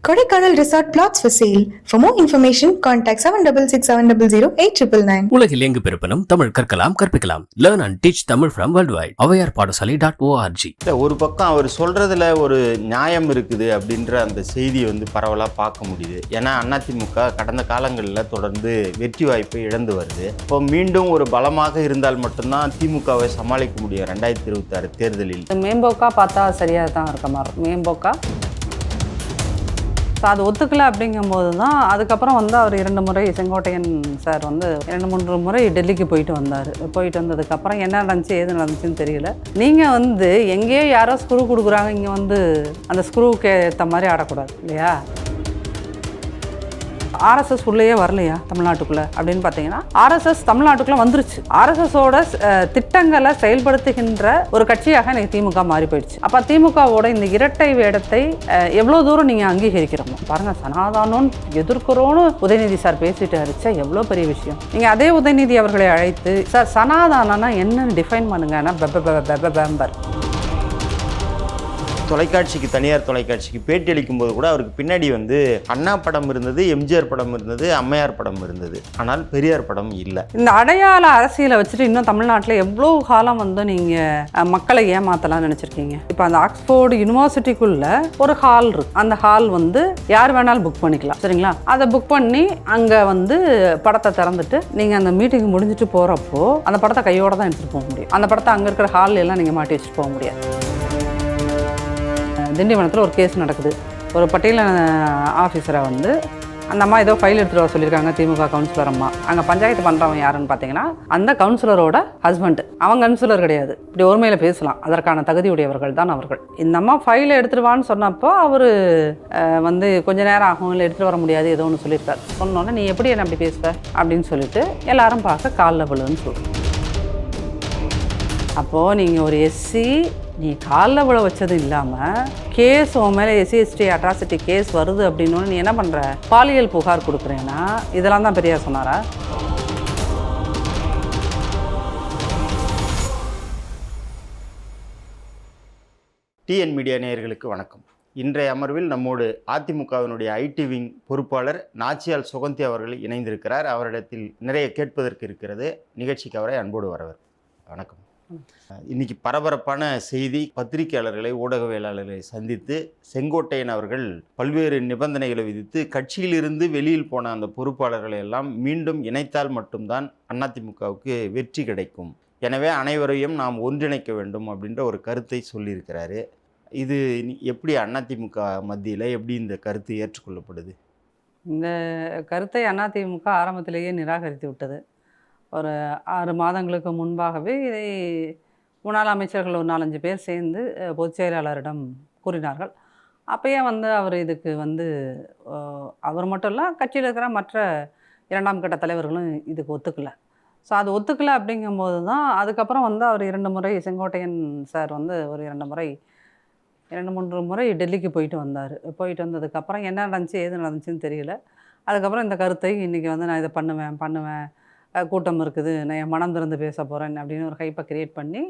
Kodaikanal Resort Plots for sale. For more information, contact 7667008999. உலகில் எங்கு பிறப்பினும் தமிழ் கற்கலாம் கற்பிக்கலாம். Learn and teach Tamil from worldwide. avaiyarpaadasali.org. ஒரு பக்கம் அவர் சொல்றதுல ஒரு நியாயம் இருக்குது அப்படின்ற அந்த செய்தியை பரவலாக பார்க்க முடியுது. ஏன்னா அதிமுக கடந்த காலங்களில் தொடர்ந்து வெற்றி வாய்ப்பை இழந்து வருது. இப்போ மீண்டும் ஒரு பலமாக இருந்தால் மட்டும்தான் திமுகவை சமாளிக்க முடியும் 2026 தேர்தலில். மேம்போக்கா பார்த்தா சரியாக தான் இருக்க மாதிரி மேம்போக்கா. ஸோ அது ஒத்துக்கலை அப்படிங்கும்போது தான் அதுக்கப்புறம் அவர் 2 முறை செங்கோட்டையன் சார் 2-3 முறை டெல்லிக்கு போயிட்டு வந்தார். போயிட்டு வந்ததுக்கப்புறம் என்ன நடந்துச்சு ஏது நடந்துச்சுன்னு தெரியல. நீங்கள் எங்கேயோ யாரோ ஸ்க்ரூ கொடுக்குறாங்க, இங்கே அந்த ஸ்க்ரூவுக்கு ஏற்ற மாதிரி ஆடக்கூடாது இல்லையா? ஆர்எஸ்எஸ் உள்ளேயே வரலையா தமிழ்நாட்டுக்குள்ளே அப்படின்னு பார்த்தீங்கன்னா, ஆர்எஸ்எஸ் தமிழ்நாட்டுக்குள்ளே வந்துருச்சு. ஆர்எஸ்எஸோட திட்டங்களை செயல்படுத்துகின்ற ஒரு கட்சியாக எனக்கு திமுக மாறி போயிடுச்சு. அப்போ திமுகவோட இந்த இரட்டை வேடத்தை எவ்வளோ தூரம் நீங்கள் அங்கீகரிக்கிறோமோ பாருங்கள். சனாதானம் எதிர்க்கிறோன்னு உதயநிதி சார் பேசிட்டு அடிச்சா எவ்வளோ பெரிய விஷயம். நீங்கள் அதே உதயநிதி அவர்களை அழைத்து சார் சனாதானம்னா என்னன்னு டிஃபைன் பண்ணுங்கன்னா பேம்பர். தொலைக்காட்சிக்கு, தனியார் தொலைக்காட்சிக்கு பேட்டி அளிக்கும் போது கூட அவருக்கு பின்னாடி அண்ணா படம் இருந்தது, எம்ஜிஆர் படம் இருந்தது, அம்மையார் படம் இருந்தது, ஆனால் பெரியார் படம் இல்லை. இந்த அடையாள அரசியலை வச்சுட்டு இன்னும் தமிழ்நாட்டில் எவ்வளோ காலம் நீங்கள் மக்களை ஏமாத்தலாம்னு நினச்சிருக்கீங்க. இப்போ அந்த ஆக்ஸ்போர்டு யூனிவர்சிட்டிக்குள்ள ஒரு ஹால் இருக்கு. அந்த ஹால் யார் வேணாலும் புக் பண்ணிக்கலாம், சரிங்களா? அதை புக் பண்ணி அங்கே படத்தை திறந்துட்டு நீங்கள் அந்த மீட்டிங் முடிஞ்சுட்டு போகிறப்போ அந்த படத்தை கையோடு தான் எடுத்துகிட்டு போக முடியும். அந்த படத்தை அங்கே இருக்கிற ஹால் எல்லாம் நீங்கள் மாட்டி வச்சுட்டு போக முடியாது. திண்டிவனத்தில் ஒரு கேஸ் நடக்குது. ஒரு பட்டியல ஆஃபீஸரை அந்த அம்மா ஏதோ ஃபைல் எடுத்துகிட்டு வர சொல்லியிருக்காங்க. திமுக கவுன்சிலர் அம்மா அங்கே பஞ்சாயத்து பண்ணுறவங்க யாருன்னு பார்த்தீங்கன்னா அந்த கவுன்சிலரோட ஹஸ்பண்டு. அவங்க கவுன்சிலர் கிடையாது. இப்படி ஒருமையில் பேசலாம், அதற்கான தகுதியுடையவர்கள் தான் அவர்கள். இந்த அம்மா ஃபைலை எடுத்துகிட்டு சொன்னப்போ அவர் கொஞ்ச நேரம் ஆகும், இல்லை எடுத்துகிட்டு வர முடியாது, ஏதோ ஒன்று சொல்லியிருக்காரு. சொன்னோன்னே நீ எப்படி என்ன அப்படி பேசுவ அப்படின்னு சொல்லிட்டு எல்லாரும் பார்க்க காலில் விழுன்னு சொல்லுவோம். அப்போது நீங்கள் ஒரு எஸ்சி நீ காலில் விழ வச்சது இல்லாமல் கேஸ் உன் மேலே SC/ST அட்ராசிட்டி கேஸ் வருது அப்படின்னு நீ என்ன பண்ணுற? பாலியல் புகார் கொடுக்குறேன்னா இதெல்லாம் தான் பெரியார் சொன்னாரா? டிஎன் மீடியா நேயர்களுக்கு வணக்கம். இன்றைய அமர்வில் நம்மோடு அதிமுகவினுடைய ஐடி விங் பொறுப்பாளர் நாச்சியால் சுகந்தி அவர்கள் இணைந்திருக்கிறார். அவரிடத்தில் நிறைய கேட்பதற்கு இருக்கிறது. நிகழ்ச்சிக்கு அவரை அன்போடு வரவர். வணக்கம். இன்னைக்கு பரபரப்பான செய்தி. பத்திரிகையாளர்களை, ஊடகவியலாளர்களை சந்தித்து செங்கோட்டையன் அவர்கள் பல்வேறு நிபந்தனைகளை விதித்து கட்சியிலிருந்து வெளியில் போன அந்த பொறுப்பாளர்களை எல்லாம் மீண்டும் இணைத்தால் மட்டும்தான் அதிமுகவுக்கு வெற்றி கிடைக்கும், எனவே அனைவரையும் நாம் ஒன்றிணைக்க வேண்டும் அப்படின்ற ஒரு கருத்தை சொல்லியிருக்கிறாரு. இது எப்படி அதிமுக மத்தியில் எப்படி இந்த கருத்து ஏற்றுக்கொள்ளப்படுது? இந்த கருத்தை அதிமுக ஆரம்பத்திலேயே நிராகரித்து விட்டது. ஒரு 6 மாதங்களுக்கு முன்பாகவே இதை முன்னாள் அமைச்சர்கள் ஒரு 4-5 பேர் சேர்ந்து பொதுச் செயலாளரிடம் கூறினார்கள். அப்போயே அவர் இதுக்கு அவர் மட்டும் இல்லை, கட்சியில் இருக்கிற மற்ற 2ஆம் கட்ட தலைவர்களும் இதுக்கு ஒத்துக்கலை. ஸோ அது ஒத்துக்கலை அப்படிங்கும்போது தான் அதுக்கப்புறம் அவர் 2 முறை செங்கோட்டையன் சார் ஒரு 2-3 முறை டெல்லிக்கு போயிட்டு வந்தார். போயிட்டு வந்ததுக்கப்புறம் என்ன நடந்துச்சு ஏது நடந்துச்சுன்னு தெரியல. அதுக்கப்புறம் இந்த கருத்தை இன்றைக்கி நான் இதை பண்ணுவேன், கூட்டம் இருக்குது, நான் என் மனம் திறந்து பேச போகிறேன் அப்படின்னு ஒரு ஹைப்பை கிரியேட் பண்ணி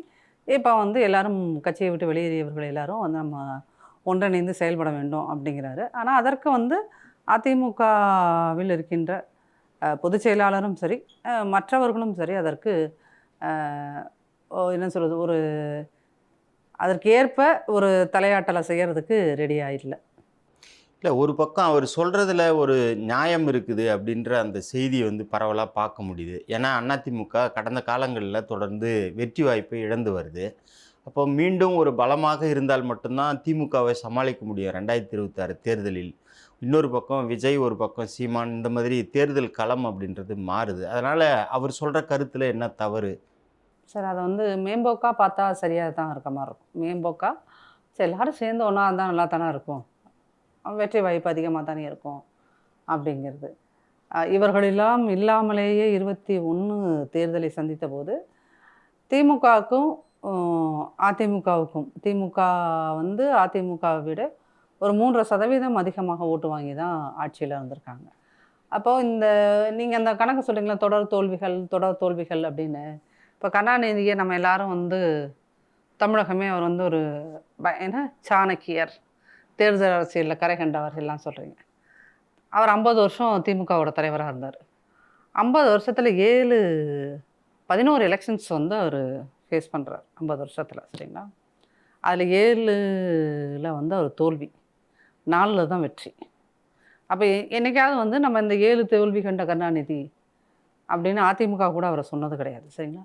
இப்போ எல்லோரும் கட்சியை விட்டு வெளியேறியவர்கள் எல்லோரும் நம்ம ஒன்றிணைந்து செயல்பட வேண்டும் அப்படிங்கிறாரு. ஆனால் அதற்கு அதிமுகவில் இருக்கின்ற பொதுச் செயலாளரும் சரி மற்றவர்களும் சரி அதற்கு என்ன சொல்கிறது, அதற்கு ஏற்ப ஒரு தலையாட்டலை செய்கிறதுக்கு ரெடி ஆகிடல. இல்லை, ஒரு பக்கம் அவர் சொல்கிறதுல ஒரு நியாயம் இருக்குது அப்படின்ற அந்த செய்தியை பரவலாக பார்க்க முடியுது. ஏன்னா அதிமுக கடந்த காலங்களில் தொடர்ந்து வெற்றி வாய்ப்பை இழந்து வருது. அப்போ மீண்டும் ஒரு பலமாக இருந்தால் மட்டும்தான் திமுகவை சமாளிக்க முடியும் 2026 தேர்தலில். இன்னொரு பக்கம் விஜய், ஒரு பக்கம் சீமான், இந்த மாதிரி தேர்தல் களம் அப்படின்றது மாறுது. அதனால் அவர் சொல்கிற கருத்தில் என்ன தவறு? சார் அதை மேம்போக்கா பார்த்தா சரியாக தான் இருக்க மாதிரி இருக்கும். மேம்போக்கா சரி எல்லோரும் சேர்ந்து ஒன்றா இருந்தால் நல்லா தானே இருக்கும், வெற்றி வாய்ப்பு அதிகமாக தானே இருக்கும் அப்படிங்கிறது. இவர்களெல்லாம் இல்லாமலேயே 21 தேர்தலை சந்தித்த போது திமுகவுக்கும் அதிமுகவுக்கும் திமுக அதிமுகவை விட ஒரு 3% அதிகமாக ஓட்டு வாங்கி தான் ஆட்சியில் இருந்திருக்காங்க. அப்போது நீங்கள் அந்த கணக்கு சொல்கிறீங்களா, தொடர் தோல்விகள் அப்படின்னு. இப்போ கருணாநிதியை நம்ம எல்லாரும் தமிழகமே அவர் ஒரு என்ன சாணக்கியர், தேர்தல் அரசியலில் கரை கண்டவர் எல்லாம் சொல்கிறீங்க. அவர் 50 வருஷம் திமுகவோட தலைவராக இருந்தார். 50 வருஷத்தில் 11 எலெக்ஷன்ஸ் வந்து அவர் ஃபேஸ் பண்ணுறார் 50 வருஷத்தில். சரிங்களா? அதில் 7ல் வந்து அவர் தோல்வி, 4ல் தான் வெற்றி. அப்போ என்னைக்காவது வந்து நம்ம இந்த 7 தோல்வி கண்ட கருணாநிதி அப்படின்னு அதிமுக கூட அவரை சொன்னது கிடையாது. சரிங்களா?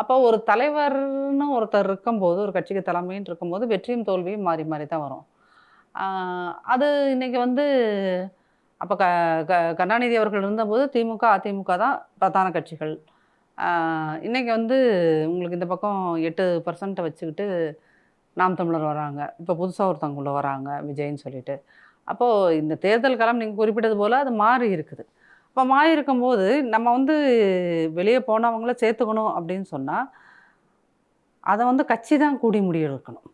அப்போ ஒரு தலைவர்னு ஒருத்தர் இருக்கும்போது, ஒரு கட்சிக்கு தலைமைன்னு இருக்கும்போது வெற்றியும் தோல்வியும் மாறி மாறி தான் வரும். அது இன்றைக்கி வந்து அப்போ கருணாநிதி அவர்கள் இருந்தபோது திமுக அதிமுக தான் பிரதான கட்சிகள். இன்றைக்கி வந்து உங்களுக்கு இந்த பக்கம் 8% வச்சுக்கிட்டு நாம் தமிழர் வராங்க. இப்போ புதுசாக ஒருத்தவங்க வராங்க விஜய்ன்னு சொல்லிட்டு. அப்போது இந்த தேர்தல் காலம் நீங்கள் குறிப்பிட்டது போல் அது மாறி இருக்குது. அப்போ மாறி இருக்கும்போது நம்ம வந்து வெளியே போனவங்கள சேர்த்துக்கணும் அப்படின்னு சொன்னால் அதை வந்து கட்சி தான் கூடி முடிவெடுக்கணும்.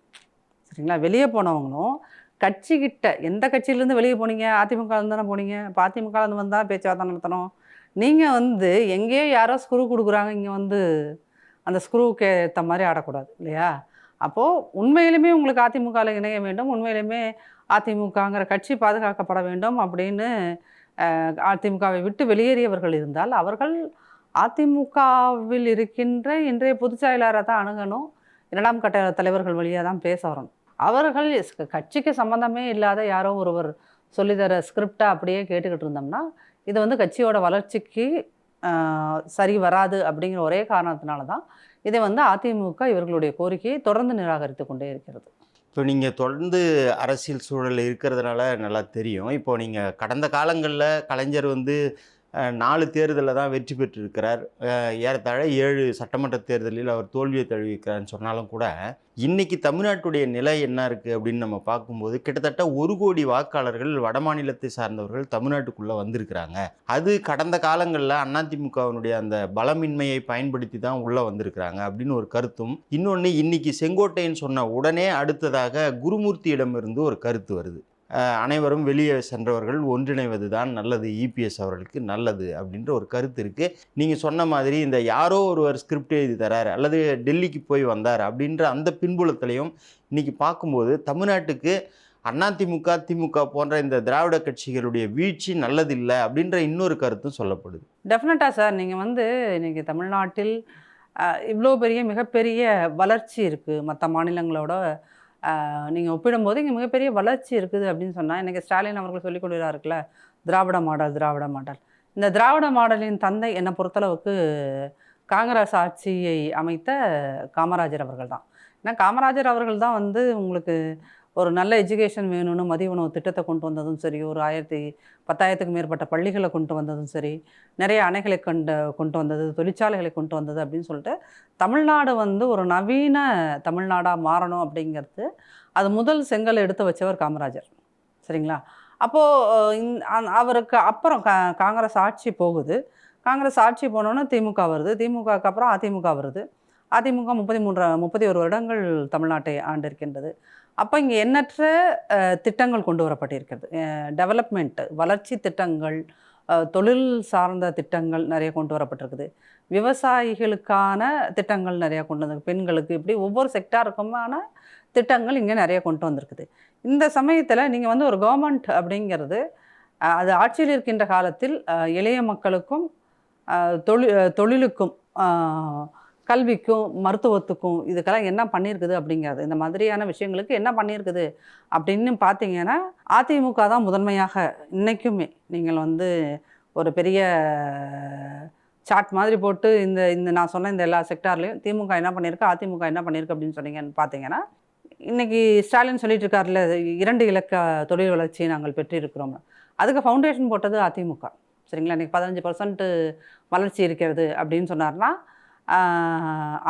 சரிங்களா? வெளியே போனவங்களும் கட்சிக்கிட்ட, எந்த கட்சியிலேருந்து வெளியே போனீங்க? அதிமுகலேருந்து தானே போனீங்க. இப்போ அதிமுகலேருந்து வந்தால் பேச்சுவார்த்தை நடத்தணும். நீங்கள் வந்து எங்கேயோ யாரோ ஸ்க்ரூ கொடுக்குறாங்க, இங்கே வந்து அந்த ஸ்க்ரூவுக்கு ஏற்ற மாதிரி ஆடக்கூடாது இல்லையா? அப்போது உண்மையிலுமே உங்களுக்கு அதிமுகவில் இணைய வேண்டும், உண்மையிலுமே அதிமுகங்கிற கட்சி பாதுகாக்கப்பட வேண்டும் அப்படின்னு அதிமுகவை விட்டு வெளியேறியவர்கள் இருந்தால் அவர்கள் அதிமுகவில் இருக்கின்ற இன்றைய பொதுச் செயலாளரை தான் அணுகணும். 2ஆம் கட்ட தலைவர்கள் வழியாக தான் பேச வரணும். அவர்கள் கட்சிக்கு சம்மந்தமே இல்லாத யாரோ ஒருவர் சொல்லித்தர ஸ்கிரிப்டை அப்படியே கேட்டுக்கிட்டு இருந்தோம்னா இது வந்து கட்சியோட வளர்ச்சிக்கு சரி வராது அப்படிங்கிற ஒரே காரணத்தினால தான் இதை வந்து அதிமுக இவர்களுடைய கோரிக்கையை தொடர்ந்து நிராகரித்து கொண்டே இருக்கிறது. இப்போ நீங்கள் தொடர்ந்து அரசியல் சூழலில் இருக்கிறதுனால நல்லா தெரியும். இப்போது நீங்கள் கடந்த காலங்களில் கலைஞர் வந்து 4 தேர்தலில் தான் வெற்றி பெற்றிருக்கிறார். ஏறத்தாழ 7 சட்டமன்ற தேர்தலில் அவர் தோல்வியை தழுவிக்கிறார்னு சொன்னாலும் கூட இன்றைக்கி தமிழ்நாட்டுடைய நிலை என்ன இருக்குது அப்படின்னு நம்ம பார்க்கும்போது கிட்டத்தட்ட 1 கோடி வாக்காளர்கள் வட மாநிலத்தை சார்ந்தவர்கள் தமிழ்நாட்டுக்குள்ளே வந்திருக்கிறாங்க. அது கடந்த காலங்களில் அதிமுகவினுடைய அந்த பலமின்மையை பயன்படுத்தி தான் உள்ளே வந்திருக்கிறாங்க அப்படின்னு ஒரு கருத்தும், இன்னொன்று இன்றைக்கி செங்கோட்டையன் சொன்ன உடனே அடுத்ததாக குருமூர்த்தியிடமிருந்து ஒரு கருத்து வருது. அனைவரும் வெளியே சென்றவர்கள் ஒன்றிணைவது தான் நல்லது, இபிஎஸ் அவர்களுக்கு நல்லது அப்படின்ற ஒரு கருத்து இருக்குது. நீங்கள் சொன்ன மாதிரி இந்த யாரோ ஒருவர் ஸ்கிரிப்ட் எழுதி தரார் அல்லது டெல்லிக்கு போய் வந்தார் அப்படின்ற அந்த பின்புலத்திலையும் இன்றைக்கி பார்க்கும்போது தமிழ்நாட்டுக்கு அதிமுக திமுக போன்ற இந்த திராவிட கட்சிகளுடைய வீழ்ச்சி நல்லதில்லை அப்படின்ற இன்னொரு கருத்தும் சொல்லப்படுது. டெஃபினட்டாக சார், நீங்கள் வந்து இன்றைக்கி தமிழ்நாட்டில் இவ்வளோ பெரிய மிகப்பெரிய வளர்ச்சி இருக்குது. மற்ற மாநிலங்களோட நீங்கள் ஒப்பிடும்போது இங்கே மிகப்பெரிய வளர்ச்சி இருக்குது அப்படின்னு சொன்னால் இன்றைக்கி ஸ்டாலின் அவர்கள் சொல்லிக் கொள்கிறாருக்குல்ல, திராவிட மாடல் திராவிட மாடல். இந்த திராவிட மாடலின் தந்தை என்னை பொறுத்தளவுக்கு காங்கிரஸ் ஆட்சியை அமைத்த காமராஜர் அவர்கள் தான். ஏன்னா காமராஜர் அவர்கள் தான் வந்து உங்களுக்கு ஒரு நல்ல எஜுகேஷன் வேணும்னு மதிய உணவு திட்டத்தை கொண்டு வந்ததும் சரி, ஒரு 10,000க்கு மேற்பட்ட பள்ளிகளை கொண்டு வந்ததும் சரி, நிறைய அணைகளை கொண்டு வந்தது, தொழிற்சாலைகளை கொண்டு வந்தது அப்படின்னு சொல்லிட்டு தமிழ்நாடு வந்து ஒரு நவீன தமிழ்நாடாக மாறணும் அப்படிங்கிறது அது முதல் செங்கல் எடுத்து வச்சவர் காமராஜர். சரிங்களா? அப்போது அவருக்கு அப்புறம் காங்கிரஸ் ஆட்சி போகுது. காங்கிரஸ் ஆட்சி போனோன்னு திமுக வருது. திமுகவுக்கு அப்புறம் அதிமுக வருது. அதிமுக 31 வருடங்கள் தமிழ்நாட்டை ஆண்டிருக்கின்றது. அப்போ இங்கே எண்ணற்ற திட்டங்கள் கொண்டு வரப்பட்டிருக்கிறது. டெவலப்மெண்ட், வளர்ச்சி திட்டங்கள், தொழில் சார்ந்த திட்டங்கள் நிறைய கொண்டு வரப்பட்டிருக்குது. விவசாயிகளுக்கான திட்டங்கள் நிறையா கொண்டு வந்து, பெண்களுக்கு, இப்படி ஒவ்வொரு செக்டாருக்குமான திட்டங்கள் இங்கே நிறைய கொண்டு வந்திருக்குது. இந்த சமயத்தில் நீங்கள் வந்து ஒரு கவர்மெண்ட் அப்படிங்கிறது அது ஆட்சியில் இருக்கின்ற காலத்தில் இளைய மக்களுக்கும் தொழிலுக்கும் கல்விக்கும் மருத்துவத்துக்கும் இதுக்கெல்லாம் என்ன பண்ணியிருக்குது அப்படிங்கிறது, இந்த மாதிரியான விஷயங்களுக்கு என்ன பண்ணியிருக்குது அப்படின்னு பார்த்தீங்கன்னா அதிமுக தான் முதன்மையாக இன்றைக்குமே. நீங்கள் வந்து ஒரு பெரிய சார்ட் மாதிரி போட்டு இந்த நான் சொன்ன இந்த எல்லா செக்டார்லேயும் திமுக என்ன பண்ணியிருக்கு, அதிமுக என்ன பண்ணியிருக்கு அப்படின்னு சொன்னீங்கன்னு பார்த்தீங்கன்னா, இன்றைக்கி ஸ்டாலின் சொல்லிட்டு இருக்காருல 2 இலக்க தொழில் வளர்ச்சியை நாங்கள் பெற்றிருக்கிறோம். அதுக்கு ஃபவுண்டேஷன் போட்டது அதிமுக. சரிங்களா? இன்றைக்கி 15% வளர்ச்சி இருக்கிறது அப்படின்னு சொன்னார்னா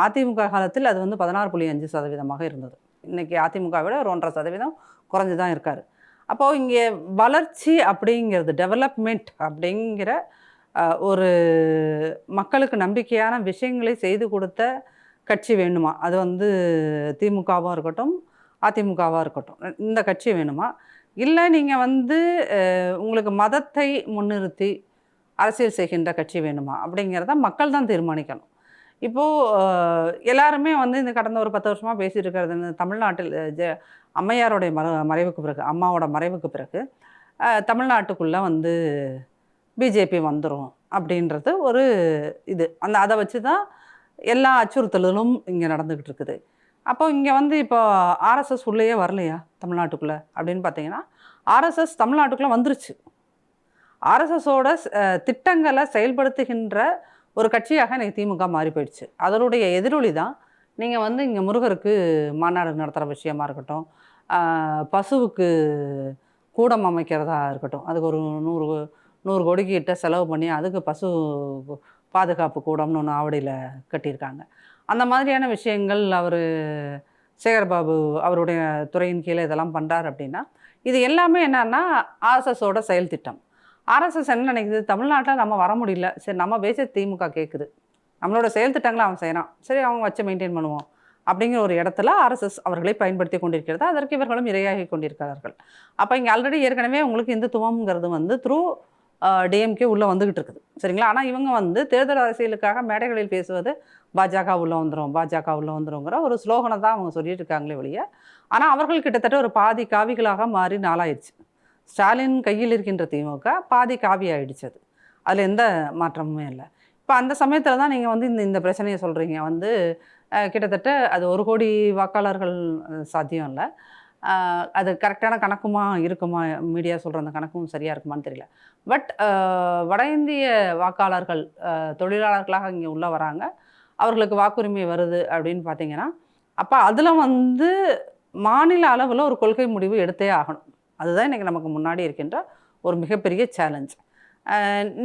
அதிமுக காலத்தில் அது வந்து 16.5% இருந்தது. இன்றைக்கி அதிமுக விட ஒரு 1.5% குறைஞ்சி தான் இருக்கார். அப்போது இங்கே வளர்ச்சி அப்படிங்கிறது, டெவலப்மெண்ட் அப்படிங்கிற ஒரு மக்களுக்கு நம்பிக்கையான விஷயங்களை செய்து கொடுத்த கட்சி வேணுமா, அது வந்து திமுகவாக இருக்கட்டும் அதிமுகவாக இருக்கட்டும், இந்த கட்சி வேணுமா, இல்லை நீங்கள் வந்து உங்களுக்கு மதத்தை முன்னிறுத்தி அரசியல் செய்கின்ற கட்சி வேணுமா அப்படிங்கிறத மக்கள் தான் தீர்மானிக்கணும். இப்போது எல்லாருமே வந்து இந்த கடந்த ஒரு 10 வருஷமாக பேசிட்டு இருக்கிறது இந்த தமிழ்நாட்டில் அம்மையாருடைய மறைவுக்கு பிறகு, அம்மாவோட மறைவுக்கு பிறகு தமிழ்நாட்டுக்குள்ளே வந்து பிஜேபி வந்துடும் அப்படின்றது ஒரு இது. அதை வச்சு தான் எல்லா அச்சுறுத்தலும் இங்கே நடந்துக்கிட்டு இருக்குது. அப்போ இங்கே வந்து இப்போ ஆர்எஸ்எஸ் உள்ளேயே வரலையா தமிழ்நாட்டுக்குள்ளே அப்படின்னு பார்த்தீங்கன்னா, ஆர்எஸ்எஸ் தமிழ்நாட்டுக்குள்ளே வந்துருச்சு. ஆர்எஸ்எஸோட திட்டங்களை செயல்படுத்துகின்ற ஒரு கட்சியாக எனக்கு திமுக மாறி போயிடுச்சு. அதனுடைய எதிரொலி தான் நீங்கள் வந்து இங்கே முருகருக்கு மாநாடு நடத்துகிற விஷயமா இருக்கட்டும், பசுவுக்கு கூடம் அமைக்கிறதா இருக்கட்டும், அதுக்கு ஒரு 100 கோடிக்கு கிட்ட செலவு பண்ணி அதுக்கு பசு பாதுகாப்பு கூடம்னு ஒன்று ஆவடியில் கட்டியிருக்காங்க. அந்த மாதிரியான விஷயங்கள் அவர் சேகர்பாபு அவருடைய துறையின் கீழே இதெல்லாம் பண்ணுறார் அப்படின்னா, இது எல்லாமே என்னன்னா ஆர்எஸ்எஸோட செயல் திட்டம். ஆர்எஸ்எஸ் என்ன நினைக்குது, தமிழ்நாட்டில் நம்ம வர முடியல, சரி நம்ம பேச திமுக கேட்குது, நம்மளோட செயல் திட்டங்களை அவன் செய்கிறான், சரி அவங்க வச்சு மெயின்டைன் பண்ணுவோம் அப்படிங்கிற ஒரு இடத்துல ஆர்எஸ்எஸ் அவர்களை பயன்படுத்தி கொண்டிருக்கிறது. அதற்கு இவர்களும் இரையாகி கொண்டிருக்கிறார்கள். அப்போ இங்கே ஆல்ரெடி ஏற்கனவே உங்களுக்கு இந்துத்துவம்ங்கிறது வந்து த்ரூ டிஎம்கே உள்ளே வந்துக்கிட்டு இருக்குது, சரிங்களா? ஆனால் இவங்க வந்து தேர்தல் அரசியலுக்காக மேடைகளில் பேசுவது பாஜக உள்ளே வந்துடும், பாஜக உள்ளே வந்துடுங்கிற ஒரு ஸ்லோகனை தான் அவங்க சொல்லிட்டு இருக்காங்களே ஒழிய, ஆனால் அவர்கள் கிட்டத்தட்ட ஒரு பாதி காவிகளாக மாறி நாளாயிடுச்சு. ஸ்டாலின் கையில் இருக்கின்ற திமுக பாதி காவி ஆயிடுச்சு. அதில் எந்த மாற்றமுமே இல்லை. இப்போ அந்த சமயத்தில் தான் நீங்கள் வந்து இந்த பிரச்சனையை சொல்கிறீங்க. வந்து கிட்டத்தட்ட அது 1 கோடி வாக்காளர்கள் சாத்தியம் இல்லை. அது கரெக்டான கணக்குமா இருக்குமா, மீடியா சொல்கிற அந்த கணக்கும் சரியாக இருக்குமான்னு தெரியல. பட் வட இந்திய வாக்காளர்கள் தொழிலாளர்களாக இங்கே உள்ளே வராங்க, அவர்களுக்கு வாக்குரிமை வருது அப்படின்னு பார்த்தீங்கன்னா, அப்போ அதில் வந்து மாநில அளவில் ஒரு கொள்கை முடிவு எடுத்தே ஆகணும். அதுதான் இன்றைக்கி நமக்கு முன்னாடி இருக்கின்ற ஒரு மிகப்பெரிய சேலஞ்ச்.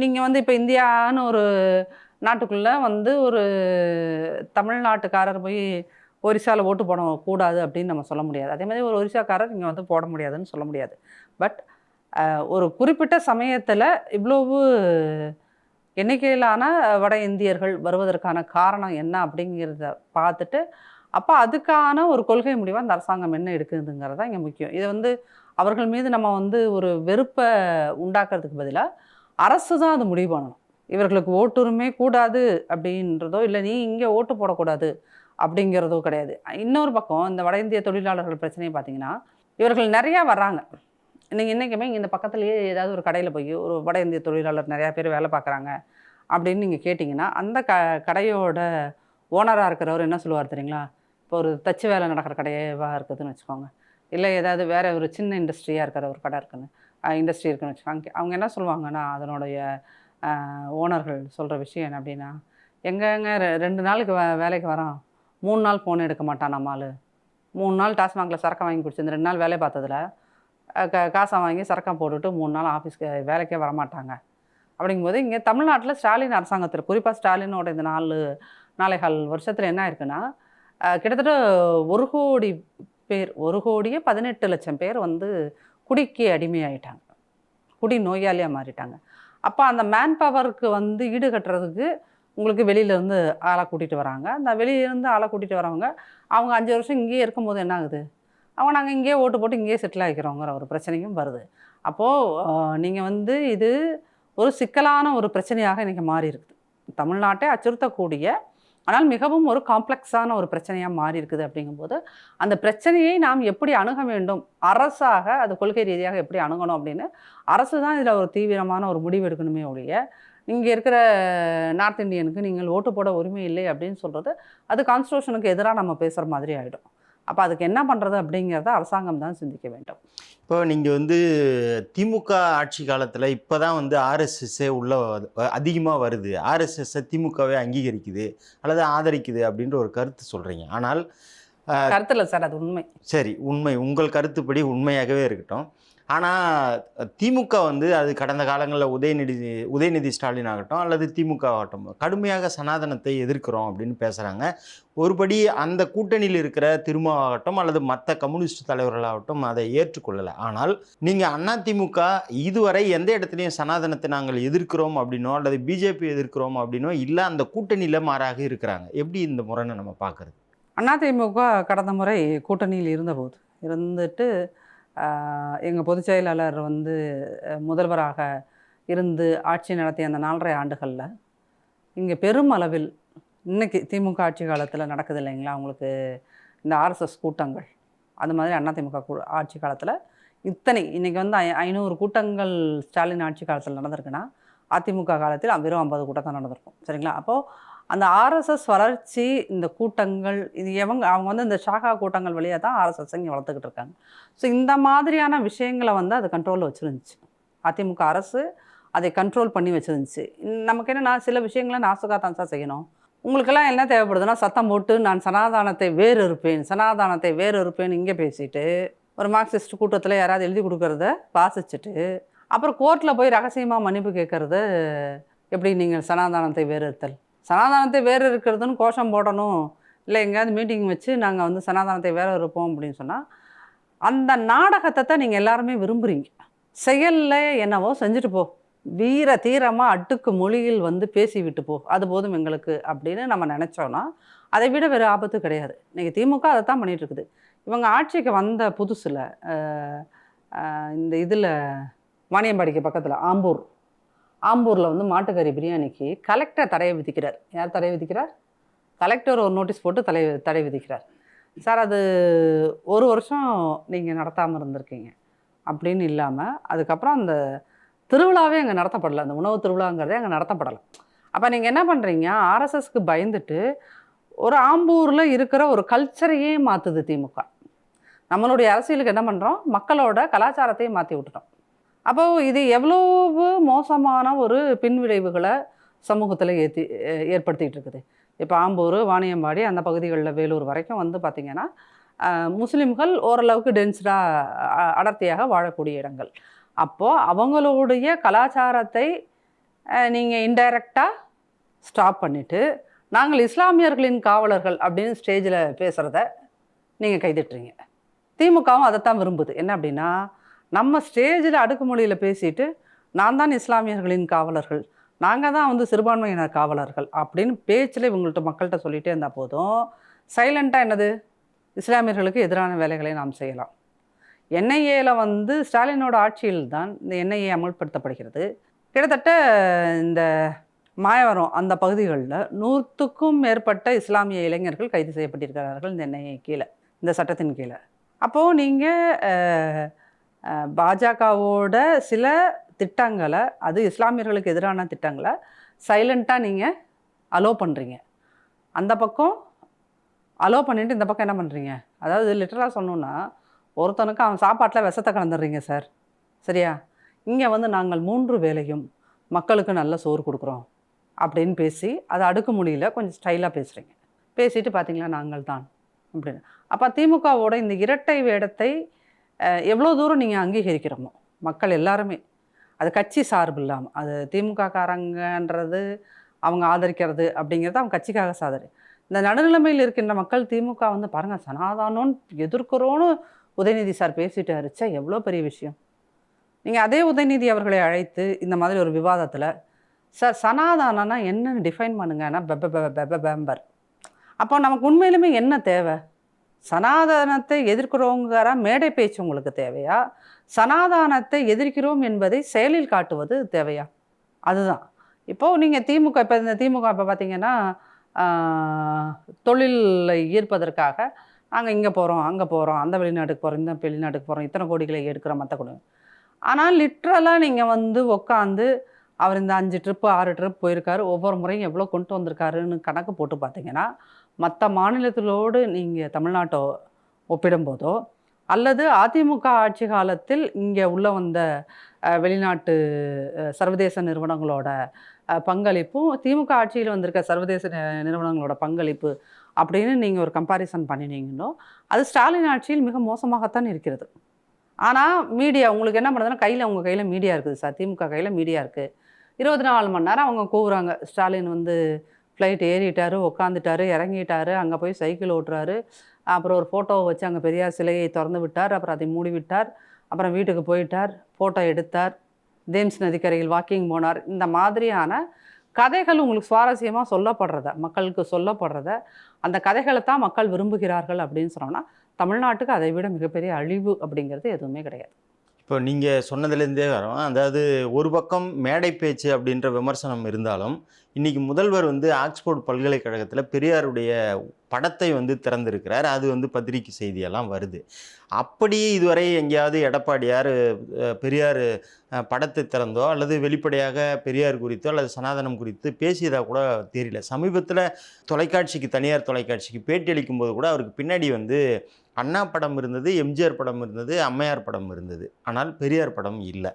நீங்கள் வந்து இப்போ இந்தியான்னு ஒரு நாட்டுக்குள்ளே வந்து ஒரு தமிழ்நாட்டுக்காரர் போய் ஒரிசாவில் ஓட்டு போடக்கூடாது அப்படின்னு நம்ம சொல்ல முடியாது. அதே மாதிரி ஒரு ஒரிசாக்காரர் இங்கே வந்து போட முடியாதுன்னு சொல்ல முடியாது. பட் ஒரு குறிப்பிட்ட சமயத்தில் இவ்வளவு எண்ணிக்கையிலான வட இந்தியர்கள் வருவதற்கான காரணம் என்ன அப்படிங்கிறத பார்த்துட்டு, அப்போ அதுக்கான ஒரு கொள்கை முடிவாக அந்த அரசாங்கம் என்ன எடுக்குதுங்கிறது தான் இங்கே முக்கியம். இதை வந்து அவர்கள் மீது நம்ம வந்து ஒரு வெறுப்பை உண்டாக்குறதுக்கு பதிலாக அரசு தான் அது முடிவு பண்ணணும். இவர்களுக்கு ஓட்டுரிமை கூடாது அப்படின்றதோ, இல்லை நீ இங்கே ஓட்டு போடக்கூடாது அப்படிங்கிறதோ கிடையாது. இன்னொரு பக்கம் இந்த வட இந்திய தொழிலாளர்கள் பிரச்சனையை பார்த்தீங்கன்னா, இவர்கள் நிறையா வர்றாங்க. நீங்கள் இன்றைக்குமே இந்த பக்கத்துலேயே ஏதாவது ஒரு கடையில் போய் ஒரு வட இந்திய தொழிலாளர் நிறையா பேர் வேலை பார்க்குறாங்க அப்படின்னு நீங்கள் கேட்டிங்கன்னா, அந்த கடையோட ஓனராக இருக்கிறவர் என்ன சொல்லுவார் தெரியுங்களா? இப்போ ஒரு தச்சு வேலை நடக்கிற கடையவாக இருக்குதுன்னு வச்சுக்கோங்க, இல்லை ஏதாவது வேறு ஒரு சின்ன இண்டஸ்ட்ரியாக இருக்கிற ஒரு கடை இருக்குன்னு இண்டஸ்ட்ரி இருக்குன்னு வச்சுக்கோங்க, அவங்க என்ன சொல்லுவாங்கன்னா, அதனுடைய ஓனர்கள் சொல்கிற விஷயம் என்ன அப்படின்னா, எங்கெங்க 2 நாளுக்கு வேலைக்கு வரோம், 3 நாள் ஃபோன் எடுக்க மாட்டான் நம்மால், 3 நாள் டாஸ்மாகில் சரக்கை வாங்கி குடிச்சு இந்த 2 நாள் வேலை பார்த்ததில் காசை வாங்கி சரக்கம் போட்டுட்டு 3 நாள் ஆஃபீஸ்க்கு வேலைக்கே வரமாட்டாங்க. அப்படிங்கும்போது இங்கே தமிழ்நாட்டில் ஸ்டாலின் அரசாங்கத்தில், குறிப்பாக ஸ்டாலினோட இந்த 4.25 வருஷத்தில் என்ன இருக்குன்னா, கிட்டத்தட்ட 1 கோடி பேர், 1,18,00,000 பேர் வந்து குடிக்கு அடிமையாயிட்டாங்க, குடி நோயாளியாக மாறிட்டாங்க. அப்போ அந்த மேன் பவருக்கு வந்து ஈடுகட்டுறதுக்கு உங்களுக்கு வெளியிலேருந்து ஆளை கூட்டிகிட்டு வராங்க. அந்த வெளியிலேருந்து ஆளை கூட்டிகிட்டு வரவங்க அவங்க 5 வருஷம் இங்கேயே இருக்கும்போது என்ன ஆகுது, அவங்க நாங்கள் இங்கேயே ஓட்டு போட்டு இங்கேயே செட்டில் ஆகிக்கிறோங்கிற ஒரு பிரச்சனையும் வருது. அப்போது நீங்கள் வந்து இது ஒரு சிக்கலான ஒரு பிரச்சனையாக இன்றைக்கி மாறி இருக்குது. தமிழ்நாட்டை அச்சுறுத்தக்கூடிய ஆனால் மிகவும் ஒரு காம்ப்ளெக்ஸான ஒரு பிரச்சனையாக மாறி இருக்குது. அப்படிங்கும்போது அந்த பிரச்சனையை நாம் எப்படி அணுக வேண்டும், அரசாக அது கொள்கை ரீதியாக எப்படி அணுகணும் அப்படின்னு அரசு தான் இதில் ஒரு தீவிரமான ஒரு முடிவு எடுக்கணுமே ஒழிய, இங்கே இருக்கிற நார்த் இந்தியனுக்கு நீங்கள் ஓட்டு போட உரிமை இல்லை அப்படின்னு சொல்கிறது அது கான்ஸ்டியூஷனுக்கு எதிராக நம்ம பேசுகிற மாதிரி ஆகிடும். அப்போ அதுக்கு என்ன பண்ணுறது அப்படிங்கிறத அரசாங்கம் தான் சிந்திக்க வேண்டும். இப்போ நீங்கள் வந்து திமுக ஆட்சி காலத்தில் இப்போ தான் வந்து ஆர்எஸ்எஸ்ஸே உள்ள அதிகமாக வருது, ஆர்எஸ்எஸ்ஸை திமுகவே அங்கீகரிக்குது அல்லது ஆதரிக்குது அப்படின்ற ஒரு கருத்து சொல்கிறீங்க. ஆனால் கருத்து இல்லை சார், அது உண்மை. சரி, உண்மை, உங்கள் கருத்துப்படி உண்மையாகவே இருக்கட்டும். ஆனால் திமுக வந்து அது கடந்த காலங்களில் உதயநிதி ஸ்டாலின் ஆகட்டும் அல்லது திமுக ஆகட்டும் கடுமையாக சனாதனத்தை எதிர்க்கிறோம் அப்படின்னு பேசுகிறாங்க. ஒருபடி அந்த கூட்டணியில் இருக்கிற திருமாவட்டம் அல்லது மற்ற கம்யூனிஸ்ட் தலைவர்களாகட்டும் அதை ஏற்றுக்கொள்ளலை. ஆனால் நீங்கள் அதிமுக இதுவரை எந்த இடத்துலையும் சனாதனத்தை நாங்கள் எதிர்க்கிறோம் அப்படின்னோ அல்லது பிஜேபி எதிர்க்கிறோம் அப்படின்னோ இல்லை, அந்த கூட்டணியில் மாறாக இருக்கிறாங்க. எப்படி இந்த முறைன்னு நம்ம பார்க்குறது? அதிமுக கடந்த முறை கூட்டணியில் இருந்துட்டு எங்கள் பொதுச் செயலாளர் வந்து முதல்வராக இருந்து ஆட்சி நடத்திய அந்த 4.5 ஆண்டுகளில் இங்கே பெரும் அளவில் இன்றைக்கி திமுக ஆட்சி காலத்தில் நடக்குது இல்லைங்களா உங்களுக்கு இந்த ஆர்எஸ்எஸ் கூட்டங்கள், அது மாதிரி அதிமுக ஆட்சி காலத்தில் இன்றைக்கி வந்து 500 கூட்டங்கள் ஸ்டாலின் ஆட்சி காலத்தில் நடந்திருக்குன்னா அதிமுக காலத்தில் வெறும் 50 கூட்டம் தான் நடந்திருக்கும். சரிங்களா? அப்போது அந்த ஆர்எஸ்எஸ் வளர்ச்சி, இந்த கூட்டங்கள், இது அவங்க வந்து இந்த ஷாகா கூட்டங்கள் வழியாக தான் ஆர்எஸ்எஸ் இங்கே வளர்த்துக்கிட்டு இருக்காங்க. ஸோ இந்த மாதிரியான விஷயங்களை வந்து அது கண்ட்ரோலில் வச்சுருந்துச்சு. அதிமுக அரசு அதை கண்ட்ரோல் பண்ணி வச்சுருந்துச்சு. நமக்கு என்னென்னா, சில விஷயங்களை நாசுக்காக தான் சார் செய்யணும். உங்களுக்கெல்லாம் என்ன தேவைப்படுதுன்னா, சத்தம் போட்டு நான் சனாதானத்தை வேறு இருப்பேன் இங்கே பேசிட்டு, ஒரு மார்க்சிஸ்ட் கூட்டத்தில் யாராவது எழுதி கொடுக்கறத வாசிச்சுட்டு, அப்புறம் கோர்ட்டில் போய் ரகசியமாக மன்னிப்பு கேட்குறது எப்படி நீங்கள் சனாதானத்தை வேறு இருக்கிறதுன்னு கோஷம் போடணும், இல்லை எங்கேயாவது மீட்டிங் வச்சு நாங்கள் வந்து சனாதானத்தை வேறு இருப்போம் அப்படின்னு சொன்னால், அந்த நாடகத்தை தான் நீங்கள் எல்லாருமே விரும்புகிறீங்க. செயலில் என்னவோ செஞ்சுட்டு போ, வீர தீரமாக அடுக்கு மொழியில் வந்து பேசிவிட்டு போ, அது போதும் எங்களுக்கு அப்படின்னு நம்ம நினச்சோன்னா அதை விட வேறு ஆபத்து கிடையாது. இன்றைக்கி திமுக அதை தான் பண்ணிகிட்ருக்குது. இவங்க ஆட்சிக்கு வந்த புதுசில் இந்த இதில் வாணியம்பாடிக்கு பக்கத்தில் ஆம்பூரில் வந்து மாட்டுக்கறி பிரியாணிக்கு கலெக்டர் தடை விதிக்கிறார். யார் தடை விதிக்கிறார்? கலெக்டர் ஒரு நோட்டீஸ் போட்டு தடை விதிக்கிறார். சார், அது 1 வருஷம் நீங்கள் நடத்தாமல் இருந்திருக்கீங்க அப்படின்னு இல்லாமல், அதுக்கப்புறம் அந்த திருவிழாவே அங்கே நடத்தப்படலை, அந்த உணவு திருவிழாங்கிறதே அங்கே நடத்தப்படலை. அப்போ நீங்கள் என்ன பண்ணுறீங்க, ஆர்எஸ்எஸ்க்கு பயந்துட்டு ஒரு ஆம்பூரில் இருக்கிற ஒரு கல்ச்சரையே மாற்றுது திமுக. நம்மளுடைய அரசியலுக்கு என்ன பண்ணுறோம், மக்களோட கலாச்சாரத்தையும் மாற்றி விட்டுட்டோம். அப்போது இது எவ்வளவு மோசமான ஒரு பின்விளைவுகளை சமூகத்தில் ஏற்படுத்திகிட்டு இருக்குது. இப்போ ஆம்பூர், வாணியம்பாடி, அந்த பகுதிகளில் வேலூர் வரைக்கும் வந்து பார்த்திங்கன்னா முஸ்லீம்கள் ஓரளவுக்கு டென்ஸ்டாக அடர்த்தியாக வாழக்கூடிய இடங்கள். அப்போது அவங்களுடைய கலாச்சாரத்தை நீங்கள் இன்டைரக்டாக ஸ்டாப் பண்ணிவிட்டு, நாங்கள் இஸ்லாமியர்களின் காவலர்கள் அப்படின்னு ஸ்டேஜில் பேசுகிறத நீங்கள் கைதட்டுறீங்க. திமுகவும் அதைத்தான் விரும்புது. என்ன அப்படின்னா, நம்ம ஸ்டேஜில் அடுக்குமொழியில் பேசிட்டு, நான் தான் இஸ்லாமியர்களின் காவலர்கள், நாங்கள் தான் வந்து சிறுபான்மையினர் காவலர்கள் அப்படின்னு பேச்சில் இவங்கள்ட்ட மக்கள்கிட்ட சொல்லிகிட்டே இருந்தால் போதும், சைலண்ட்டாக என்னது, இஸ்லாமியர்களுக்கு எதிரான வேலைகளை நாம் செய்யலாம். என்ஐஏயில் வந்து ஸ்டாலினோட ஆட்சியில் தான் இந்த என்ஐஏ அமல்படுத்தப்படுகிறது. கிட்டத்தட்ட இந்த மாயவரம் அந்த பகுதிகளில் 100க்கும் மேற்பட்ட இஸ்லாமிய இளைஞர்கள் கைது செய்யப்பட்டிருக்கிறார்கள் இந்த என்ஐஏ கீழே, இந்த சட்டத்தின் கீழே. அப்போது நீங்கள் பாஜகவோட சில திட்டங்களை, அது இஸ்லாமியர்களுக்கு எதிரான திட்டங்களை சைலண்ட்டாக நீங்கள் அலோ பண்ணுறீங்க. அந்த பக்கம் அலோ பண்ணிவிட்டு இந்த பக்கம் என்ன பண்ணுறீங்க, அதாவது லிட்டரலாக சொன்னோன்னா, ஒருத்தனுக்கு அவன் சாப்பாட்டில் விஷத்தை கலந்துடுறீங்க சார். சரியா? இங்கே வந்து நாங்கள் 3 வேளையும் மக்களுக்கு நல்ல சோறு கொடுக்குறோம் அப்படின்னு பேசி, அதை அடுக்குமொழியில் கொஞ்சம் ஸ்டைலாக பேசுகிறீங்க. பேசிட்டு பார்த்தீங்களா நாங்கள் தான் அப்படின்னு. அப்போ திமுகவோட இந்த இரட்டை வேடத்தை எவ்வளோ தூரம் நீங்கள் அங்கீகரிக்கிறோமோ, மக்கள் எல்லாருமே, அது கட்சி சார்பு இல்லாமல், அது திமுக காரங்கன்றது அவங்க ஆதரிக்கிறது அப்படிங்கிறது அவங்க கட்சிக்காக சாதனை. இந்த நடுநிலைமையில் இருக்கின்ற மக்கள் திமுக வந்து பாருங்கள், சனாதானம்னு எதிர்க்கிறோன்னு உதயநிதி சார் பேசிட்டு அரிச்சா எவ்வளோ பெரிய விஷயம். நீங்கள் அதே உதயநிதி அவர்களை அழைத்து இந்த மாதிரி ஒரு விவாதத்தில், சார் சனாதானம்னா என்னன்னு டிஃபைன் பண்ணுங்கன்னா பெம்பர். அப்போ நமக்கு உண்மையிலுமே என்ன தேவை? சனாதானத்தை எதிர்க்கிறோங்கிற மேடை பேச்சு உங்களுக்கு தேவையா? சனாதானத்தை எதிர்க்கிறோம் என்பதை செயலில் காட்டுவது தேவையா? அதுதான். இப்போது நீங்கள் திமுக இப்போ பார்த்தீங்கன்னா, தொழிலை ஈர்ப்பதற்காக நாங்கள் இங்கே போகிறோம், அங்கே போகிறோம், அந்த வெளிநாட்டுக்கு போகிறோம், இந்த வெளிநாட்டுக்கு போகிறோம், இத்தனை கோடிகளை எடுக்கிறோம், மற்ற கொடுங்க. ஆனால் லிட்ரலாக நீங்கள் வந்து உட்காந்து அவர் இந்த 5 ட்ரிப்பு 6 ட்ரிப் போயிருக்காரு, ஒவ்வொரு முறையும் எவ்வளோ கொண்டு வந்திருக்காருன்னு கணக்கு போட்டு பார்த்தீங்கன்னா, மற்ற மாநிலத்திலோடு நீங்கள் தமிழ்நாட்டை ஒப்பிடும்போதோ, அல்லது அதிமுக ஆட்சி காலத்தில் இங்கே உள்ள வந்த வெளிநாட்டு சர்வதேச நிறுவனங்களோட பங்களிப்பும், திமுக ஆட்சியில் வந்திருக்க சர்வதேச நிறுவனங்களோட பங்களிப்பு அப்படின்னு நீங்கள் ஒரு கம்பாரிசன் பண்ணினீங்கன்னா, அது ஸ்டாலின் ஆட்சியில் மிக மோசமாகத்தான் இருக்கிறது. ஆனால் மீடியா உங்களுக்கு என்ன பண்ணுறதுன்னா, உங்கள் கையில் மீடியா இருக்குது சார், திமுக கையில் மீடியா இருக்குது. 24 மணி நேரம் அவங்க கூவுறாங்க, ஸ்டாலின் வந்து ஃப்ளைட் ஏறிட்டார், உட்காந்துட்டாரு, இறங்கிட்டாரு, அங்கே போய் சைக்கிள் ஓட்டுறாரு, அப்புறம் ஒரு ஃபோட்டோவை வச்சு அங்கே பெரியார் சிலையை திறந்து விட்டார், அப்புறம் அதை மூடி விட்டார், அப்புறம் வீட்டுக்கு போயிட்டார், ஃபோட்டோ எடுத்தார், தேம்ஸ் நதிக்கரையில் வாக்கிங் போனார். இந்த மாதிரியான கதைகள் உங்களுக்கு சுவாரஸ்யமாக சொல்லப்படுறத, மக்களுக்கு சொல்லப்படுறத, அந்த கதைகளை தான் மக்கள் விரும்புகிறார்கள் அப்படின்னு சொன்னோம்னா, தமிழ்நாட்டுக்கு அதை விட மிகப்பெரிய அழிவு அப்படிங்கிறது எதுவுமே கிடையாது. இப்போ நீங்கள் சொன்னதுலேருந்தே வரோம், அதாவது ஒரு பக்கம் மேடை பேச்சு அப்படின்ற விமர்சனம் இருந்தாலும், இன்னைக்கு முதல்வர் வந்து ஆக்ஸ்போர்ட் பல்கலைக்கழகத்தில் பெரியாருடைய படத்தை வந்து திறந்திருக்கிறார். அது வந்து பத்திரிகை செய்தியெல்லாம் வருது. அப்படியே இதுவரை எங்கேயாவது எடப்பாடியார் பெரியார் படத்தை திறந்தோ அல்லது வெளிப்படையாக பெரியார் குறித்தோ அல்லது சனாதனம் குறித்து பேசியதாக கூட தெரியல. சமீபத்தில் தொலைக்காட்சிக்கு, தனியார் தொலைக்காட்சிக்கு பேட்டி அளிக்கும்போது கூட அவருக்கு பின்னாடி வந்து அண்ணா படம் இருந்தது, எம்ஜிஆர் படம் இருந்தது, அம்மையார் படம் இருந்தது. ஆனால் பெரியார் படம் இல்லை.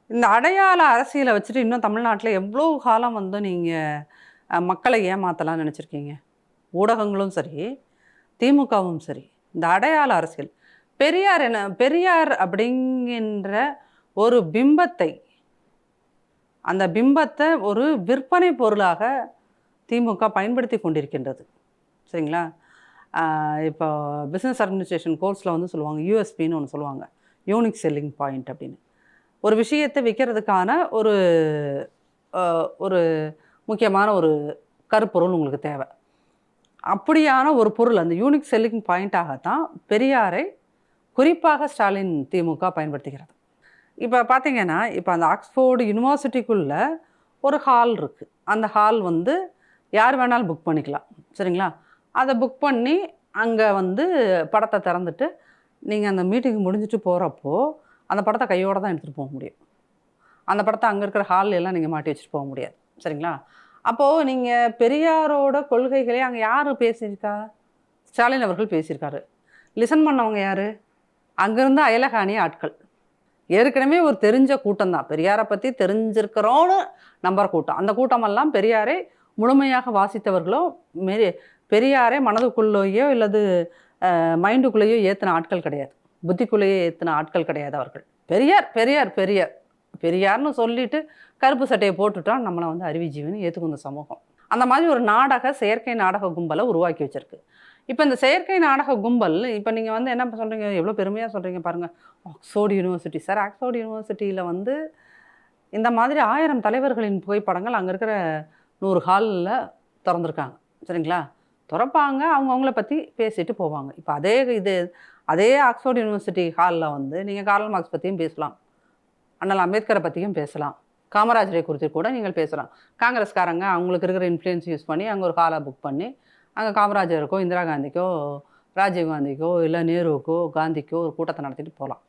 இந்த அடையாள அரசியலை வச்சுட்டு இன்னும் தமிழ்நாட்டில் எவ்வளோ காலம் வந்து நீங்கள் மக்களை ஏமாற்றலாம்னு நினச்சிருக்கீங்க? ஊடகங்களும் சரி, திமுகவும் சரி, இந்த அடையாள அரசியல் பெரியார் அப்படிங்கின்ற ஒரு பிம்பத்தை, அந்த பிம்பத்தை ஒரு விற்பனை பொருளாக திமுக பயன்படுத்தி கொண்டிருக்கின்றது. சரிங்களா? இப்போ பிஸ்னஸ் அட்மினிஸ்ட்ரேஷன் கோர்ஸில் வந்து சொல்லுவாங்க, யூஎஸ்பின்னு ஒன்று சொல்லுவாங்க, யூனிக் செல்லிங் பாயிண்ட் அப்படின்னு. ஒரு விஷயத்தை விற்கிறதுக்கான ஒரு முக்கியமான ஒரு கருப்பொருள் உங்களுக்கு தேவை. அப்படியான ஒரு பொருள், அந்த யூனிக் செல்லிங் பாயிண்ட்டாகத்தான் பெரியாரை குறிப்பாக ஸ்டாலின் திமுக பயன்படுத்துகிறது. இப்போ பார்த்தீங்கன்னா, இப்போ அந்த ஆக்ஸ்போர்டு யூனிவர்சிட்டிக்குள்ளே ஒரு ஹால் இருக்குது. அந்த ஹால் வந்து யார் வேணாலும் புக் பண்ணிக்கலாம். சரிங்களா? அதை புக் பண்ணி அங்கே வந்து படத்தை திறந்துட்டு நீங்கள் அந்த மீட்டிங் முடிஞ்சிட்டு போகிறப்போ அந்த படத்தை கையோடு தான் எடுத்துகிட்டு போக முடியும். அந்த படத்தை அங்கே இருக்கிற ஹால் எல்லாம் நீங்கள் மாட்டி வச்சுட்டு போக முடியாது. சரிங்களா? அப்போது நீங்கள் பெரியாரோட கொள்கைகளே அங்கே யார் பேசியிருக்கா? ஸ்டாலின் அவர்கள் பேசியிருக்காரு. லிசன் பண்ணவங்க யார்? அங்கேருந்து அயலகாணிய ஆட்கள். ஏற்கனவே ஒரு தெரிஞ்ச கூட்டம் தான், பெரியாரை பற்றி தெரிஞ்சிருக்கிறோன்னு நம்புற கூட்டம். அந்த கூட்டமெல்லாம் பெரியாரை முழுமையாக வாசித்தவர்களோ பெரியாரை மனதுக்குள்ளேயோ இல்லது மைண்டுக்குள்ளேயோ ஏற்றின ஆட்கள் கிடையாது, புத்திக்குள்ளேயோ ஏற்றின ஆட்கள் கிடையாது அவர்கள். பெரியார் பெரியார் பெரியார் பெரியார்னு சொல்லிட்டு கருப்பு சட்டையை போட்டுட்டான் நம்மளை வந்து அறிவுஜீவின்னு ஏற்றுக்கும் இந்த சமூகம். அந்த மாதிரி ஒரு செயற்கை நாடக கும்பலை உருவாக்கி வச்சிருக்கு. இப்போ இந்த செயற்கை நாடக கும்பல், இப்போ நீங்கள் வந்து என்ன சொல்கிறீங்க, எவ்வளோ பெருமையாக சொல்கிறீங்க பாருங்கள், ஆக்ஸ்போர்டு யூனிவர்சிட்டி. சார், ஆக்ஸ்போர்டு யூனிவர்சிட்டியில் வந்து இந்த மாதிரி 1000 தலைவர்களின் புகைப்படங்கள் அங்கே இருக்கிற 100 ஹாலில் திறந்துருக்காங்க. சரிங்களா? திறப்பாங்க, அவங்கவுங்கள பற்றி பேசிட்டு போவாங்க. இப்போ அதே ஆக்ஸ்போர்டு யூனிவர்சிட்டி ஹாலில் வந்து நீங்கள் கார்ல் மார்க்ஸ் பற்றியும் பேசலாம், அண்ணல் அம்பேத்கரை பற்றியும் பேசலாம், காமராஜரை குறித்து கூட நீங்கள் பேசலாம். காங்கிரஸ்காரங்க அவங்களுக்கு இருக்கிற இன்ஃப்ளூயன்ஸ் யூஸ் பண்ணி அங்கே ஒரு ஹாலை புக் பண்ணி அங்கே காமராஜருக்கோ, இந்திரா காந்திக்கோ, ராஜீவ் காந்திக்கோ, இல்லை நேருவுக்கோ, காந்திக்கோ ஒரு கூட்டத்தை நடத்திட்டு போகலாம்.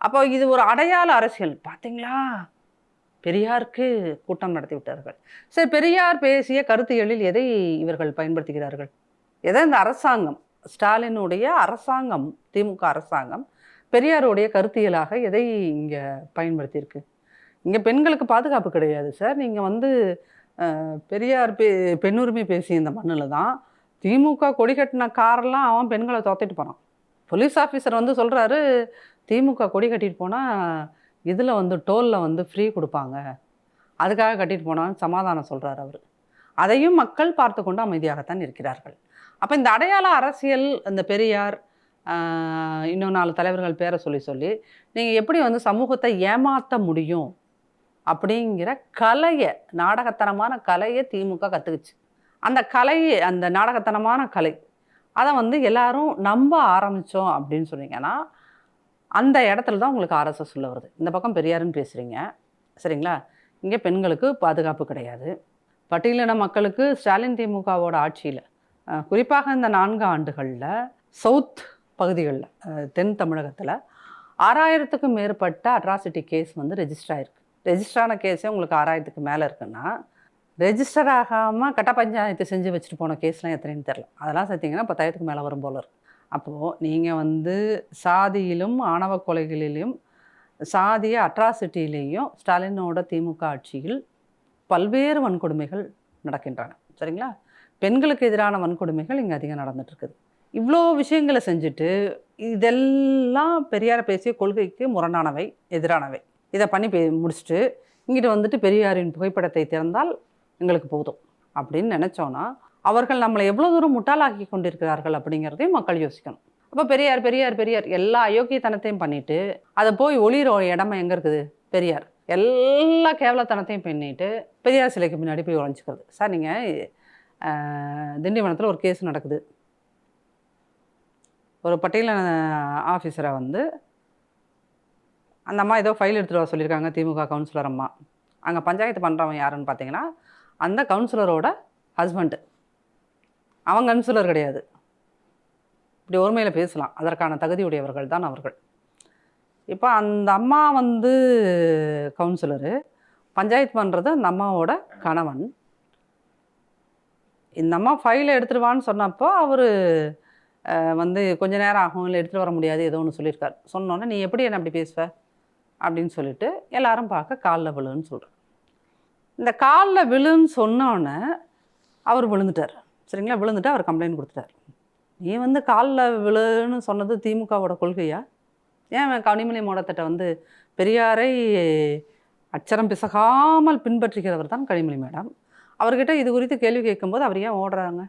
அப்போ இது ஒரு அடையாள அரசியல். பார்த்தீங்களா, பெரியாருக்கு கூட்டம் நடத்தி விட்டார்கள். சரி, பெரியார் பேசிய கருத்தியலில் எதை இவர்கள் பயன்படுத்துகிறார்கள்? எதை இந்த அரசாங்கம், ஸ்டாலினுடைய அரசாங்கம், திமுக அரசாங்கம் பெரியாருடைய கருத்தியலாக எதை இங்கே பயன்படுத்தியிருக்கு? இங்கே பெண்களுக்கு பாதுகாப்பு கிடையாது சார். நீங்கள் வந்து பெரியார் பெண்ணுரிமை பேசிய இந்த மண்ணில் தான் திமுக கொடி கட்டின காரெல்லாம் அவன் பெண்களை தோத்திட்டு போகிறான். போலீஸ் ஆஃபீஸர் வந்து சொல்கிறாரு, திமுக கொடி கட்டிட்டு போனால் இதில் வந்து டோலில் வந்து ஃப்ரீ கொடுப்பாங்க, அதுக்காக கட்டிட்டு போனான்னு சமாதானம் சொல்கிறார் அவர். அதையும் மக்கள் பார்த்து கொண்டு அமைதியாகத்தான் இருக்கிறார்கள். அப்போ இந்த அடையாள அரசியல், இந்த பெரியார் இன்னும் 4 தலைவர்கள் பேரை சொல்லி நீங்கள் எப்படி வந்து சமூகத்தை ஏமாற்ற முடியும் அப்படிங்கிற கலையை, நாடகத்தனமான கலையை திமுக கற்றுக்குச்சு. அந்த கலையை, அந்த நாடகத்தனமான கலை, அதை வந்து எல்லாரும் நம்ப ஆரம்பித்தோம் அப்படின்னு சொன்னீங்கன்னா அந்த இடத்துல தான் உங்களுக்கு ஆர்எஸ்எஸ் உள்ள வருது. இந்த பக்கம் பெரியாருன்னு பேசுகிறீங்க, சரிங்களா? இங்கே பெண்களுக்கு பாதுகாப்பு கிடையாது. பட்டியலின மக்களுக்கு ஸ்டாலின் திமுகவோட ஆட்சியில், குறிப்பாக இந்த 4 ஆண்டுகளில் சவுத் பகுதிகளில், தென் தமிழகத்தில் 6000க்கும் மேற்பட்ட அட்ராசிட்டி கேஸ் வந்து ரெஜிஸ்டர் ஆகிருக்கு. ரெஜிஸ்டரான கேஸே உங்களுக்கு 6000க்கு மேலே இருக்குன்னா, ரெஜிஸ்டர் ஆகாமல் கட்ட பஞ்சாயத்து செஞ்சு வச்சுட்டு போன கேஸ்லாம் எத்தனைன்னு தெரில. அதெல்லாம் சேர்த்திங்கன்னா 10,000க்கு மேலே வரும் போல இருக்கு. அப்போது நீங்கள் வந்து சாதியிலும் ஆணவ கொலைகளிலும் சாதிய அட்ராசிட்டியிலையும் ஸ்டாலினோட திமுக ஆட்சியில் பல்வேறு வன்கொடுமைகள் நடக்கின்றன. சரிங்களா? பெண்களுக்கு எதிரான வன்கொடுமைகள் இங்கே அதிகம் நடந்துகிட்ருக்குது. இவ்வளோ விஷயங்களை செஞ்சுட்டு இதெல்லாம் பெரியாரை பேசிய கொள்கைக்கு முரணானவை, எதிரானவை. இதை பண்ணி முடிச்சுட்டு இங்கிட்ட வந்துட்டு பெரியாரின் புகைப்படத்தை திறந்தால் எங்களுக்கு போதும் அப்படின்னு நினச்சோன்னா அவர்கள் நம்மளை எவ்வளோ தூரம் முட்டாளாக்கி கொண்டிருக்கிறார்கள் அப்படிங்கிறதையும் மக்கள் யோசிக்கணும். அப்போ பெரியார் பெரியார் பெரியார் எல்லா அயோக்கியத்தனத்தையும் பண்ணிவிட்டு அதை போய் ஒளிர இடமா எங்கே இருக்குது? பெரியார் எல்லா கேவலத்தனத்தையும் பண்ணிட்டு பெரியார் சிலைக்கு முன்னாடி போய் உழைஞ்சிக்கிறது. சார், நீங்கள் திண்டிவனத்தில் ஒரு கேஸ் நடக்குது. ஒரு பட்டியலின ஆஃபீஸரை வந்து அந்த அம்மா ஏதோ ஃபைல் எடுத்துகிட்டு வர சொல்லியிருக்காங்க, திமுக கவுன்சிலர் அம்மா. அங்கே பஞ்சாயத்து பண்ணுறவன் யாருன்னு பார்த்தீங்கன்னா அந்த கவுன்சிலரோட ஹஸ்பண்டு. அவங்க கவுன்சிலர் கிடையாது. இப்படி ஒருமையில் பேசலாம். அதற்கான தகுதியுடையவர்கள் தான் அவர்கள். இப்போ அந்த அம்மா வந்து கவுன்சிலரு, பஞ்சாயத்து பண்ணுறது அந்த அம்மாவோட கணவன். இந்த அம்மா ஃபைலை எடுத்துகிட்டு வான்னு சொன்னப்போ அவர் வந்து கொஞ்ச நேரம் ஆகும், இல்லை எடுத்துகிட்டு வர முடியாது, ஏதோ ஒன்று சொல்லியிருக்காரு. சொன்னோன்னே நீ எப்படி என்ன அப்படி பேசுவ அப்படின்னு சொல்லிட்டு எல்லாரும் பார்க்க காலில் விழுன்னு சொல்கிறார். இந்த காலில் விழுன்னு சொன்னோன்னே அவர் விழுந்துட்டார். சரிங்களா? விழுந்துட்டு அவர் கம்ப்ளைண்ட் கொடுத்துட்டார். நீ வந்து காலில் விழுன்னு சொன்னது திமுகவோட கொள்கையா? ஏன் கனிமொழி மோடத்திட்ட வந்து பெரியாரை அச்சரம் பிசகாமல் பின்பற்றுகிறவர் தான் கனிமொழி மேடம். அவர்கிட்ட இது குறித்து கேள்வி கேட்கும்போது அவர் ஏன் ஓடுறாங்க?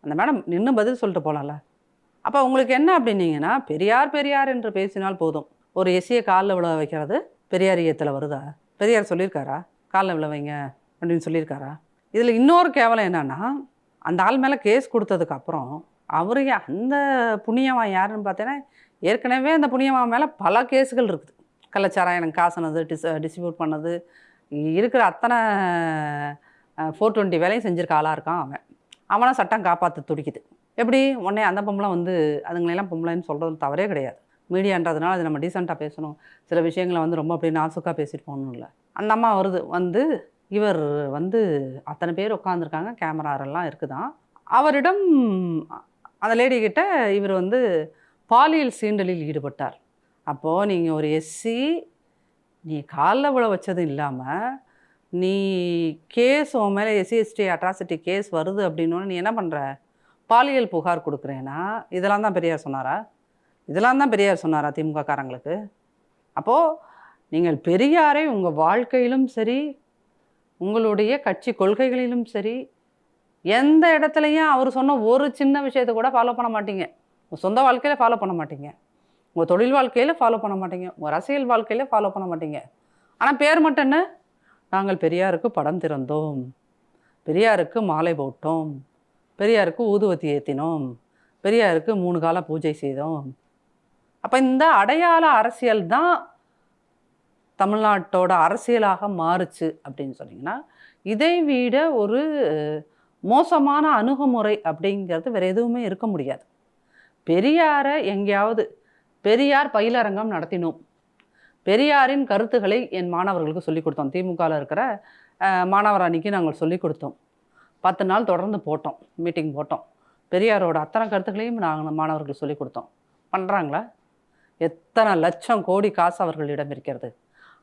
அந்த மேடம் நின்று பதில் சொல்லிட்டு போகலாம்ல. அப்போ உங்களுக்கு என்ன அப்படின்னீங்கன்னா, பெரியார் பெரியார் என்று பேசினால் போதும். ஒரு எஸ்சியை காலில் விழ வைக்கிறது பெரியார் இயத்தில் வருதா? பெரியார் சொல்லியிருக்காரா காலில் விழ வைங்க அப்படின்னு சொல்லியிருக்காரா? இதில் இன்னொரு கேவலம் என்னன்னா, அந்த ஆள் மேலே கேஸ் கொடுத்ததுக்கப்புறம் அவர் அந்த புண்ணியவன் யாருன்னு பார்த்தீங்கன்னா, ஏற்கனவே அந்த புண்ணியவன் மேலே பல கேஸுகள் இருக்குது. கள்ளச்சாராயம் எனக்கு காசுனது, டிஸ்ட்ரிபியூட் பண்ணது, இருக்கிற அத்தனை 420 வேலையும் செஞ்சுருக்க ஆளாக இருக்கான் அவன். அவனை சட்டம் காப்பாற்ற துடிக்குது. எப்படி உடனே அந்த பொம்பளை வந்து அதுங்களெல்லாம் பொம்பளைன்னு சொல்கிறது தவறே கிடையாது. மீடியான்றதுனால அது நம்ம டீசெண்டாக பேசணும். சில விஷயங்களை வந்து ரொம்ப அப்படியே நாசுக்காக பேசிட்டு போகணும் இல்லை. அந்த அம்மா வருது வந்து இவர் வந்து அத்தனை பேர் உட்காந்துருக்காங்க, கேமராரெல்லாம் இருக்குதான். அவரிடம் அந்த லேடிக்கிட்ட இவர் வந்து பாலியல் சீண்டலில் ஈடுபட்டார். அப்போது நீங்கள் ஒரு எஸ்சி, நீ காலில் விழ வச்சதும் இல்லாமல் நீ கேஸ் உன் மேலே எஸ்சி அட்ராசிட்டி கேஸ் வருது அப்படின்னோன்னு நீ என்ன பண்ணுற? பாலியல் புகார் கொடுக்குறேன்னா இதெல்லாம் தான் பெரியார் சொன்னாரா? இதெல்லாம் தான் பெரியார் சொன்னாரா திமுக காரங்களுக்கு? அப்போது நீங்கள் பெரியாரை உங்கள் வாழ்க்கையிலும் சரி, உங்களுடைய கட்சி கொள்கைகளிலும் சரி, எந்த இடத்துலையும் அவர் சொன்ன ஒரு சின்ன விஷயத்தை கூட ஃபாலோ பண்ண மாட்டீங்க. உங்கள் சொந்த வாழ்க்கையில் ஃபாலோ பண்ண மாட்டீங்க, உங்கள் தொழில் வாழ்க்கையில் ஃபாலோ பண்ண மாட்டீங்க, உங்கள் அரசியல் வாழ்க்கையில் ஃபாலோ பண்ண மாட்டீங்க. ஆனால் பேர் மட்டும் என்ன? நாங்கள் பெரியாருக்கு படம் திறந்தோம், பெரியாருக்கு மாலை போட்டோம், பெரியாருக்கு ஊதுவத்தி ஏற்றினோம், பெரியாருக்கு 3 கால பூஜை செய்தோம். அப்போ இந்த அடையாள அரசியல் தான் தமிழ்நாட்டோட அரசியலாக மாறுச்சு அப்படின்னு சொன்னீங்கன்னா, இதை விட ஒரு மோசமான அணுகுமுறை அப்படிங்கிறது வேறு எதுவுமே இருக்க முடியாது. பெரியாரை எங்கேயாவது பெரியார் பயிலரங்கம் நடத்தினோம், பெரியாரின் கருத்துக்களை என் மாணவர்களுக்கு சொல்லிக் கொடுத்தோம். திமுகவில் இருக்கிற மாணவர் அணிக்கு நாங்கள் சொல்லிக் கொடுத்தோம். 10 நாள் தொடர்ந்து போட்டோம், மீட்டிங் போட்டோம். பெரியாரோட அத்தனை கருத்துக்களையும் நாங்கள் மாணவர்கள் சொல்லிக் கொடுத்தோம். பண்ணுறாங்களா? எத்தனை லட்சம் கோடி காசு அவர்களிடம் இருக்கிறது.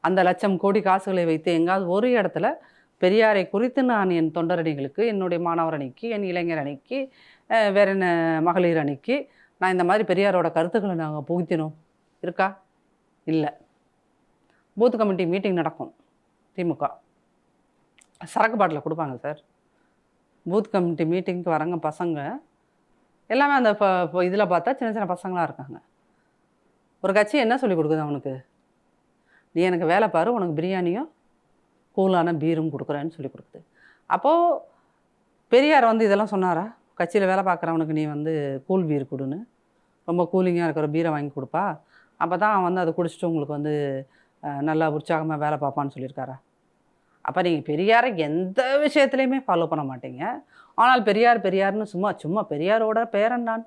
அந்த லட்சம் கோடி காசுகளை வைத்து எங்காவது ஒரு இடத்துல பெரியாரை குறித்து நான் என் தொண்டரணிகளுக்கு, என்னுடைய மாணவர் அணிக்கு, என் இளைஞர் அணிக்கு, வேற என்ன மகளிர் அணிக்கு நான் இந்த மாதிரி பெரியாரோட கருத்துக்களை நாங்கள் புகுத்தினோம் இருக்கா? இல்லை. பூத் கமிட்டி மீட்டிங் நடக்கும் திமுக, சரக்கு பாட்டில் கொடுப்பாங்க சார். பூத் கமிட்டி மீட்டிங்க்கு வரங்க பசங்க எல்லாமே அந்த இதில் பார்த்தா சின்ன சின்ன பசங்களாக இருக்காங்க. ஒரு கட்சி என்ன சொல்லி கொடுக்குது அவனுக்கு? நீ எனக்கு வேலை பாரு, உனக்கு பிரியாணியும் கூலான பீரும் கொடுக்குறேன்னு சொல்லி கொடுக்குது. அப்போது பெரியார் வந்து இதெல்லாம் சொன்னாரா? கட்சியில் வேலை பார்க்குறவனுக்கு நீ வந்து கூல் பீர் கொடுன்னு, ரொம்ப கூலிங்காக இருக்கிற பீரை வாங்கி கொடுப்பா, அப்போ தான் அவன் வந்து அதை குடிச்சிட்டு உங்களுக்கு வந்து நல்லா உற்சாகமாக வேலை பார்ப்பான்னு சொல்லியிருக்காரா? அப்போ நீங்கள் பெரியாரை எந்த விஷயத்துலையுமே ஃபாலோ பண்ண மாட்டீங்க. ஆனால் பெரியார் பெரியார்னு சும்மா பெரியாரோட பேரன்னான்,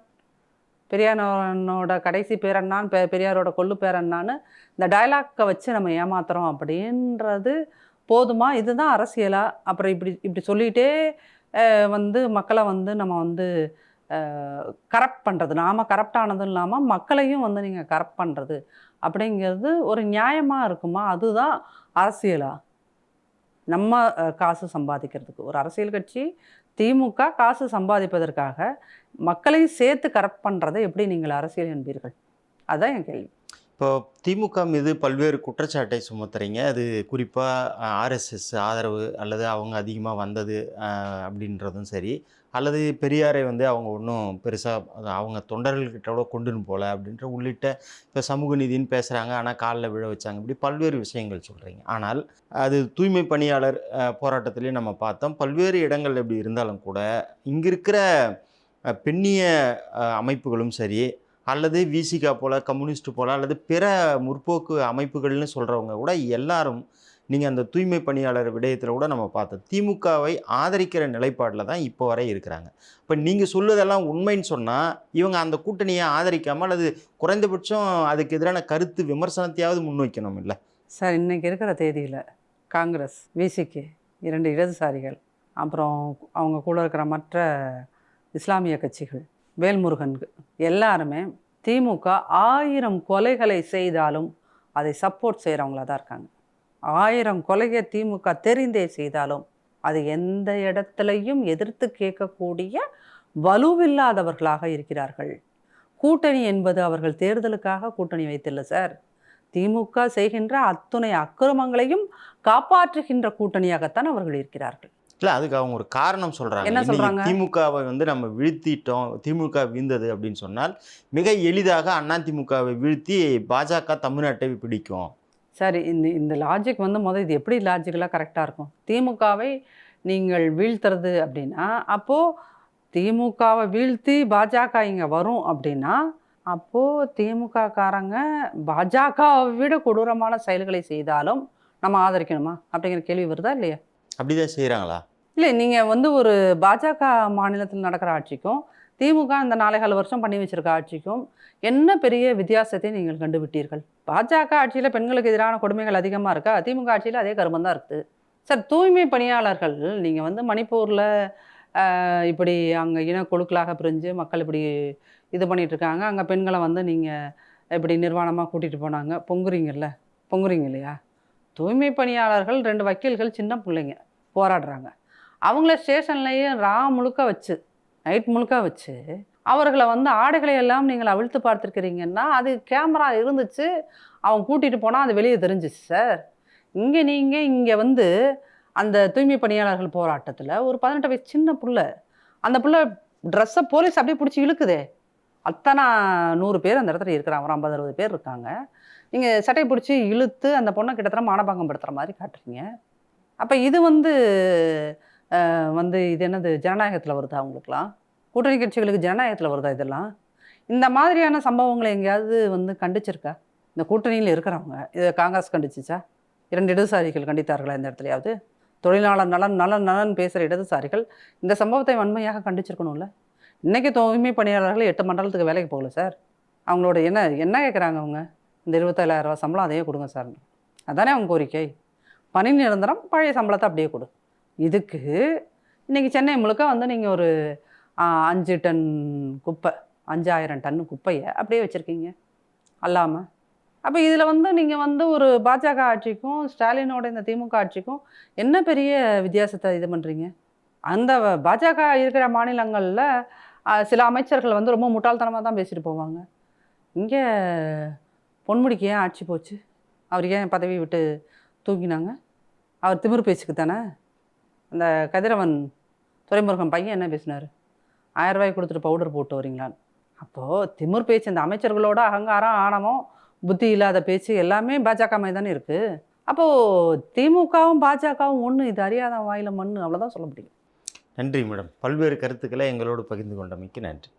பெரியாரோட கடைசி பேரன்னான், பெரியாரோட கொள்ளு பேரன்னான்னு இந்த டயலாக்கை வச்சு நம்ம ஏமாத்துறோம் அப்படின்றது போதுமா? இதுதான் அரசியலா? அப்புறம் இப்படி சொல்லிகிட்டே வந்து மக்களை வந்து நம்ம வந்து கரப்ட் பண்ணுறது, நாம் கரப்ட் ஆனதும் இல்லாமல் மக்களையும் வந்து நீங்கள் கரப்ட் பண்ணுறது அப்படிங்கிறது ஒரு நியாயமாக இருக்குமா? அதுதான் அரசியலா? நம்ம காசு சம்பாதிக்கிறதுக்கு ஒரு அரசியல் கட்சி திமுக காசு சம்பாதிப்பதற்காக மக்களை சேர்த்து கரப்ட் பண்ணுறதை எப்படி நீங்கள் அரசியல் என்பீர்கள்? அதுதான் என் கேள்வி. இப்போ திமுக மீது பல்வேறு குற்றச்சாட்டை சுமத்துறீங்க. அது குறிப்பாக ஆர்எஸ்எஸ் ஆதரவு அல்லது அவங்க அதிகமாக வந்தது அப்படின்றதும் சரி, அல்லது பெரியாரை வந்து அவங்க ஒன்றும் பெருசாக அவங்க தொண்டர்கள்கிட்ட கொண்டுன்னு போகல அப்படின்ற உள்ளிட்ட இப்போ சமூக நீதின்னு பேசுகிறாங்க, ஆனால் காலில் விழ வச்சாங்க, இப்படி பல்வேறு விஷயங்கள் சொல்கிறீங்க. ஆனால் அது தூய்மை பணியாளர் போராட்டத்திலையும் நம்ம பார்த்தோம். பல்வேறு இடங்கள் எப்படி இருந்தாலும் கூட இங்கே இருக்கிற பெண்ணிய அமைப்புகளும் சரி, அல்லது விசிகா போல், கம்யூனிஸ்ட் போல், அல்லது பிற முற்போக்கு அமைப்புகள்னு சொல்கிறவங்க கூட எல்லாரும் நீங்கள் அந்த தூய்மை பணியாளர் விடயத்தில் கூட நம்ம பார்த்தோம், திமுகவை ஆதரிக்கிற நிலைப்பாடில் தான் இப்போ வரை இருக்கிறாங்க. இப்போ நீங்கள் சொல்லுவதெல்லாம் உண்மைன்னு சொன்னால் இவங்க அந்த கூட்டணியை ஆதரிக்காமல் அல்லது குறைந்தபட்சம் அதுக்கு எதிரான கருத்து விமர்சனத்தையாவது முன்வைக்கணும் இல்லை? சார், இன்றைக்கி இருக்கிற தேதியில் காங்கிரஸ், விசிகே, 2 இடதுசாரிகள், அப்புறம் அவங்க கூட இருக்கிற மற்ற இஸ்லாமிய கட்சிகள், வேல்முருகன், எல்லாருமே திமுக 1000 கொலைகளை செய்தாலும் அதை சப்போர்ட் செய்கிறவங்களா தான் இருக்காங்க. 1000 கொலையை திமுக தெரிந்தே செய்தாலும் அது எந்த இடத்துலையும் எதிர்த்து கேட்கக்கூடிய வலுவில்லாதவர்களாக இருக்கிறார்கள். கூட்டணி என்பது அவர்கள் தேர்தலுக்காக கூட்டணி வைத்தில்லை சார். திமுக செய்கின்ற அத்துணை அக்கிரமங்களையும் காப்பாற்றுகின்ற கூட்டணியாகத்தான் அவர்கள் இருக்கிறார்கள். இல்லை, அதுக்கு அவங்க ஒரு காரணம் சொல்கிறாங்க. என்ன சொல்கிறாங்க? திமுகவை நம்ம வீழ்த்திட்டோம், திமுக வீழ்ந்தது அப்படின்னு சொன்னால் மிக எளிதாக அதிமுகவை வீழ்த்தி பாஜக தமிழ்நாட்டை பிடிக்கும். சரி, இந்த லாஜிக் இது எப்படி லாஜிக்கலாக கரெக்டாக இருக்கும்? திமுகவை நீங்கள் வீழ்த்துறது அப்படின்னா, அப்போது திமுகவை வீழ்த்தி பாஜக இங்கே வரும் அப்படின்னா, அப்போது திமுககாரங்க பாஜகவை விட கொடூரமான செயல்களை செய்தாலும் நம்ம ஆதரிக்கணுமா அப்படிங்கிற கேள்வி வருதா இல்லையா? அப்படிதான் செய்கிறாங்களா? இல்லை, நீங்கள் ஒரு பாஜக மாநிலத்தில் நடக்கிற ஆட்சிக்கும் திமுக இந்த 4 வருஷம் பண்ணி வச்சிருக்க ஆட்சிக்கும் என்ன பெரிய வித்தியாசத்தை நீங்கள் கண்டுவிட்டீர்கள்? பாஜக ஆட்சியில் பெண்களுக்கு எதிரான கொடுமைகள் அதிகமாக இருக்கா? திமுக ஆட்சியில் அதே கருமம் தான் இருக்குது சார். தூய்மை பணியாளர்கள் நீங்கள் மணிப்பூரில் இப்படி அங்கே இனக்குழுக்களாக பிரிஞ்சு மக்கள் இப்படி இது பண்ணிகிட்ருக்காங்க. அங்கே பெண்களை நீங்கள் இப்படி நிர்வாணமாக கூட்டிகிட்டு போனாங்க, பொங்குறீங்க இல்லையா? தூய்மை பணியாளர்கள் 2 வக்கீல்கள் சின்ன பிள்ளைங்க போராடுறாங்க. அவங்கள ஸ்டேஷன்லேயே நைட் முழுக்க வச்சு அவர்களை ஆடைகளை எல்லாம் நீங்கள் அவிழ்த்து பார்த்துருக்கிறீங்கன்னா அது கேமரா இருந்துச்சு, அவன் கூட்டிகிட்டு போனால் அது வெளியே தெரிஞ்சிச்சு சார். இங்கே அந்த தூய்மை பணியாளர்கள் போராட்டத்தில் ஒரு 18 வயசு சின்ன பிள்ளை, அந்த பிள்ளை ட்ரெஸ்ஸை போலீஸ் அப்படியே பிடிச்சி இழுக்குதே. அத்தனை 100 பேர் அந்த இடத்துல இருக்கிறாங்க, ஒரு 50-60 பேர் இருக்காங்க. நீங்கள் சட்டையை பிடிச்சி இழுத்து அந்த பொண்ணை கிட்டத்தட்ட மானபங்கம் படுத்துகிற மாதிரி காட்டுறீங்க. அப்போ இது இது என்னது, ஜனநாயகத்தில் வருதா? அவங்களுக்குலாம் கூட்டணி கட்சிகளுக்கு ஜனநாயகத்தில் வருதா இதெல்லாம்? இந்த மாதிரியான சம்பவங்களை எங்கேயாவது கண்டிச்சிருக்கா இந்த கூட்டணியில் இருக்கிறவங்க? இதை காங்கிரஸ் கண்டிச்சிச்சா? 2 இடதுசாரிகள் கண்டித்தார்களா இந்த இடத்துலையாவது? தொழிலாளர் நலன் பேசுகிற இடதுசாரிகள் இந்த சம்பவத்தை வன்மையாக கண்டிச்சிருக்கணும்ல. இன்றைக்கி தூய்மை பணியாளர்கள் 8 மண்டலத்துக்கு வேலைக்கு போகல சார். அவங்களோட என்ன கேட்குறாங்க? அவங்க இந்த 27,000 ரூபா சம்பளம் அதையே கொடுங்க சார், அதானே அவங்க கோரிக்கை. பணி நிரந்தரம், பழைய சம்பளத்தை அப்படியே கொடு. இதுக்கு இன்றைக்கி சென்னை முழுக்க நீங்கள் ஒரு 5 டன் குப்பை, 5000 டன் குப்பையை அப்படியே வச்சுருக்கீங்க அல்லாமல். அப்போ இதில் நீங்கள் ஒரு பாஜக ஆட்சிக்கும் ஸ்டாலினோட இந்த திமுக ஆட்சிக்கும் என்ன பெரிய வித்தியாசத்தை இது பண்ணுறீங்க? அந்த பாஜக இருக்கிற மாநிலங்களில் சில அமைச்சர்கள் ரொம்ப முட்டாள்தனமாக தான் பேசிட்டு போவாங்க. இங்கே பொன்முடிக்கு ஏன் ஆட்சி போச்சு? அவர் ஏன் பதவி விட்டு தூங்கினாங்க? அவர் திமிர் பேச்சுக்கு தானே. அந்த கதிரவன் துரைமுருகன் பையன் என்ன பேசினார்? 1000 ரூபாய் கொடுத்துட்டு பவுடர் போட்டு வரீங்களான்னு. அப்போது திமிர் பேச்சு, இந்த அமைச்சர்களோட அகங்காரம், ஆணவம், புத்தி இல்லாத பேச்சு எல்லாமே பாஜக மாதிரி தானே இருக்குது. அப்போது திமுகவும் பாஜகவும் ஒன்று, இது அறியாத வாயில மண், அவ்வளோதான் சொல்ல முடியும். நன்றி மேடம். பல்வேறு கருத்துக்களை எங்களோடு பகிர்ந்து கொண்டமைக்கு நன்றி.